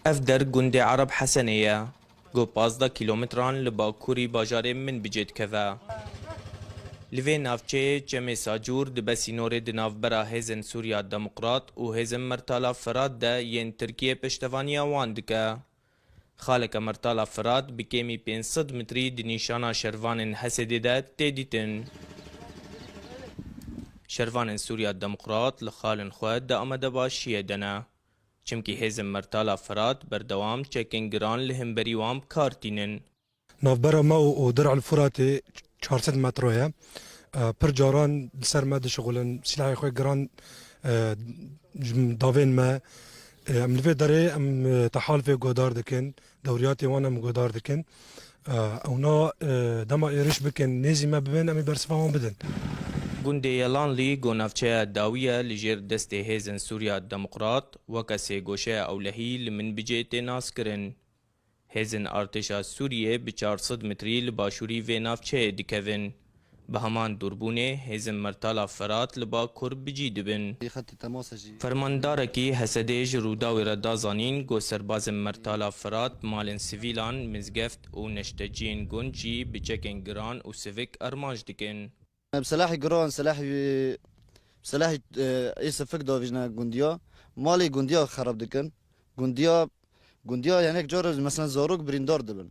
اف در گوند عرب حسنیه گو 15 کیلومتران لباکوری باجار من بجید کذا لوی نافچه جمع ساجور دبه سینور دنافبرا هزن سوریا دموقرات و هزن مرتالا فراد ده ین ترکیه پشتوانیا واندکه. خالق مرتالا فراد بکیمی 500 متری دنیشانا شروان حسدی ده تیدیتن. شروان سوریا دموقرات لخالن خود ده آمده باشیه دنه. چمکی هزن مرتالا فراد بردوام چکن گران لهم وام کارتینن. نافبرا ما و درع الفرات 400 متروه پر جاران سر ما شغلن سلاحی خوی گران داوین ما ملفه داره ام تحالف گودار دکن دوریات وانا مگودار دکن اونا دما ایرش بکن نیزی ما ببین امی برسفاهم بدن گونده یلان لی گونافچه داویه لجیر دست هیزن سوریا دموقرات وکسی گوشه اولهی لمن بجیت ناس کرن. هیزن ارتشا سوریه به 400 متری لباشوری و نافچه دکوین. به همان دوربونه هیزن مرتالا فرات لبا کرب بجی دبن. فرمانداره کی حسدیج روداوی ردا زانین گو سرباز مرتالا فرات مالن سیویلان مزگفت و نشتجین گونجی بچکن گران و سویک ارماج دکن. بسلاحي جران سلاحي ايس فك دافجنا جونديا مالي جونديا خراب دكن جونديا يعني جار مثلا زاروك بريندار دبن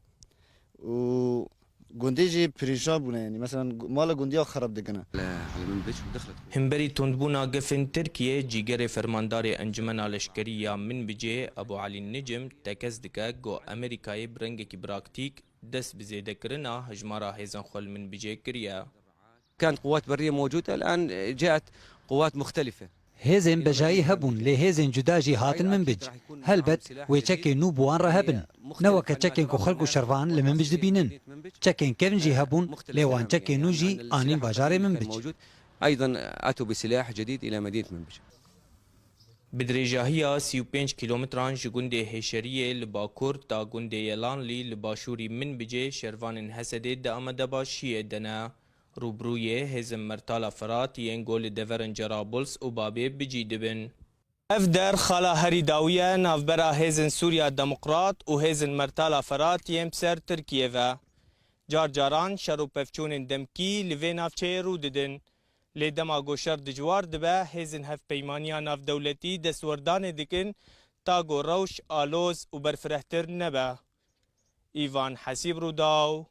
و جونديجي بريشان بونه يعني مثلا مال جونديا خراب دكنا همبری تندبونا گفن ترکیه جیگر فرماندار انجمن لشکریه من بجه ابو علی نجم تکز دکه گو امریکای برنگ کی براکتیک دست بزیده کرنا هجمارا هیزن خل من بجه کریه. كانت قوات برية موجودة الآن جاءت قوات مختلفة. هزن بجاي هبون لهزن جداجي هاتن من بج هلبت ويتشكي نوبوان رهبن نوكا تشكين كو خلقو شرفان لمن بج دبينن تشكين كيفنجي هبون ليوان تشكي نوجي آنين باجاري من بج أيضا أتوا بسلاح جديد إلى مدينة منبج. بدرجاهية 35 كيلومتران جگونده هشريه لباكور تا گونده يلان لي لباشوري من بجي شروان حسده دا آمده باشيه دنا. روبرویه هزم مرتالا فرات ین گول دورن جرابلس و بابی بجی دبن. اف در خالا هری داویه نافبرا هزن سوریا دموقرات و هزن مرتالا فرات ین بسر ترکیه و. جار جاران شرو پفچون دمکی لوی نافچه رو ددن. لی دما گوشر دجوار دبه هزن هف پیمانیا ناف دولتی دستوردان دکن تا گو روش آلوز و برفرهتر نبه. ایوان حسیب رو داو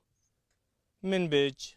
من بج.